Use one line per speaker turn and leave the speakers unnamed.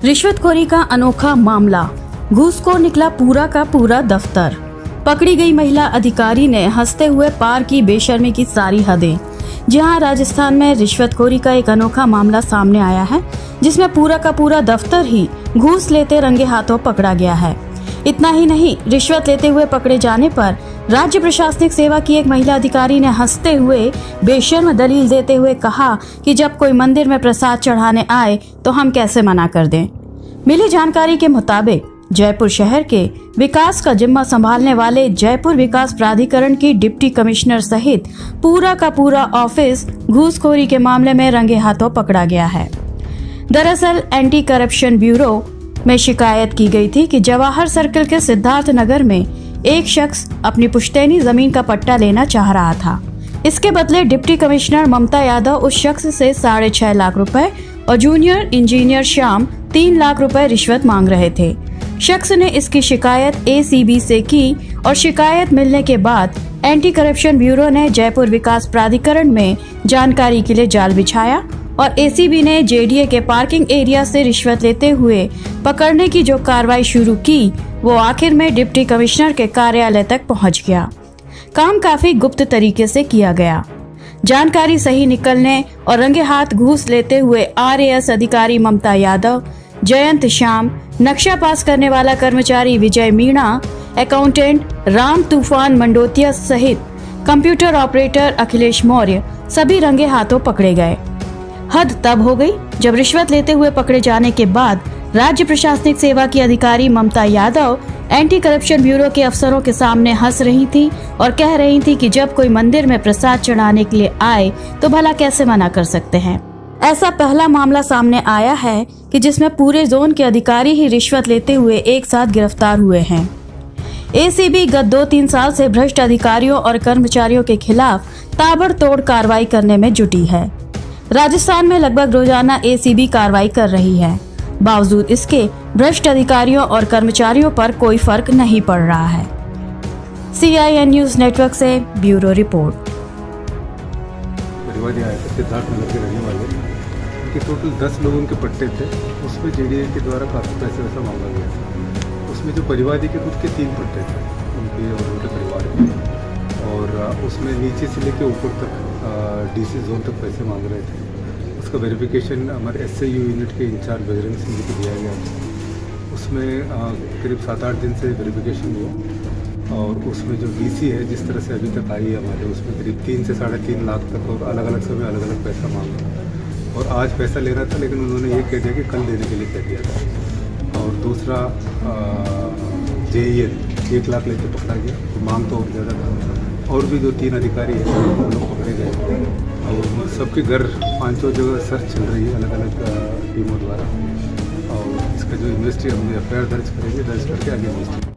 रिश्वतखोरी का अनोखा मामला, घूसखोर निकला पूरा का पूरा दफ्तर। पकड़ी गई महिला अधिकारी ने हंसते हुए पार की बेशर्मी की सारी हदें। जहां राजस्थान में रिश्वतखोरी का एक अनोखा मामला सामने आया है, जिसमें पूरा का पूरा दफ्तर ही घूस लेते रंगे हाथों पकड़ा गया है। इतना ही नहीं, रिश्वत लेते हुए पकड़े जाने पर राज्य प्रशासनिक सेवा की एक महिला अधिकारी ने हंसते हुए बेशर्म दलील देते हुए कहा कि जब कोई मंदिर में प्रसाद चढ़ाने आए तो हम कैसे मना कर दें। मिली जानकारी के मुताबिक जयपुर शहर के विकास का जिम्मा संभालने वाले जयपुर विकास प्राधिकरण की डिप्टी कमिश्नर सहित पूरा का पूरा ऑफिस घूसखोरी के मामले में रंगे हाथों पकड़ा गया है। दरअसल एंटी करप्शन ब्यूरो में शिकायत की गई थी कि जवाहर सर्कल के सिद्धार्थ नगर में एक शख्स अपनी पुश्तैनी जमीन का पट्टा लेना चाह रहा था। इसके बदले डिप्टी कमिश्नर ममता यादव उस शख्स से 6.5 लाख रुपए और जूनियर इंजीनियर श्याम 3 लाख रुपए रिश्वत मांग रहे थे। शख्स ने इसकी शिकायत ACB से की और शिकायत मिलने के बाद एंटी करप्शन ब्यूरो ने जयपुर विकास प्राधिकरण में जानकारी के लिए जाल बिछाया और ACB ने JDA के पार्किंग एरिया से रिश्वत लेते हुए पकड़ने की जो कार्रवाई शुरू की, वो आखिर में डिप्टी कमिश्नर के कार्यालय तक पहुंच गया। काम काफी गुप्त तरीके से किया गया। जानकारी सही निकलने और रंगे हाथ घूस लेते हुए RAS अधिकारी ममता यादव, जयंत श्याम, नक्शा पास करने वाला कर्मचारी विजय मीणा, अकाउंटेंट राम तूफान मंडोतिया सहित कंप्यूटर ऑपरेटर अखिलेश मौर्य सभी रंगे हाथों पकड़े गए। हद तब हो गई जब रिश्वत लेते हुए पकड़े जाने के बाद राज्य प्रशासनिक सेवा की अधिकारी ममता यादव एंटी करप्शन ब्यूरो के अफसरों के सामने हंस रही थी और कह रही थी कि जब कोई मंदिर में प्रसाद चढ़ाने के लिए आए तो भला कैसे मना कर सकते हैं। ऐसा पहला मामला सामने आया है कि जिसमें पूरे जोन के अधिकारी ही रिश्वत लेते हुए एक साथ गिरफ्तार हुए हैं। ACB गत 2-3 साल से भ्रष्ट अधिकारियों और कर्मचारियों के खिलाफ ताबड़तोड़ कार्रवाई करने में जुटी है। राजस्थान में लगभग रोजाना ACB कार्रवाई कर रही है। बावजूद इसके भ्रष्ट अधिकारियों और कर्मचारियों पर कोई फर्क नहीं पड़ रहा है। CIN न्यूज नेटवर्क से ब्यूरो रिपोर्ट।
परिवादी आए थे सिद्धार्थ नगर के रहने वाले, उनके टोटल 10 लोगों के पट्टे थे। उसमें JDA के द्वारा काफ़ी पैसे वैसा मांगा गया था। उसमें जो परिवादी के खुद के 3 पट्टे थे उनके और उनके परिवार के, और उसमें नीचे से लेकर ऊपर तक DC जोन तक पैसे मांग रहे थे। उसका वेरिफिकेशन हमारे SIU यूनिट के इंचार्ज बजरंग सिंह जी को दिया गया था। उसमें करीब 7-8 दिन से वेरिफिकेशन हुआ और उसमें जो DC है जिस तरह से अभी तक आई है हमारे, उसमें करीब 3 से 3.5 लाख तक और अलग अलग समय अलग अलग पैसा मांगा। और आज पैसा लेना था लेकिन उन्होंने ये कह दिया कि कल देने के लिए कह दिया था। और दूसरा JEN 1 लाख लेके पकड़ा गया, तो मांग तो और ज़्यादा था। और भी 2-3 अधिकारी हैं वो लोग पकड़े गए और सबके घर 5 जगह सर्च चल रही है अलग अलग टीमों द्वारा। और इसका जो इन्वेस्टिगेशन हमने FIR दर्ज करेंगे, दर्ज करके आगे इन्वेस्टिगेशन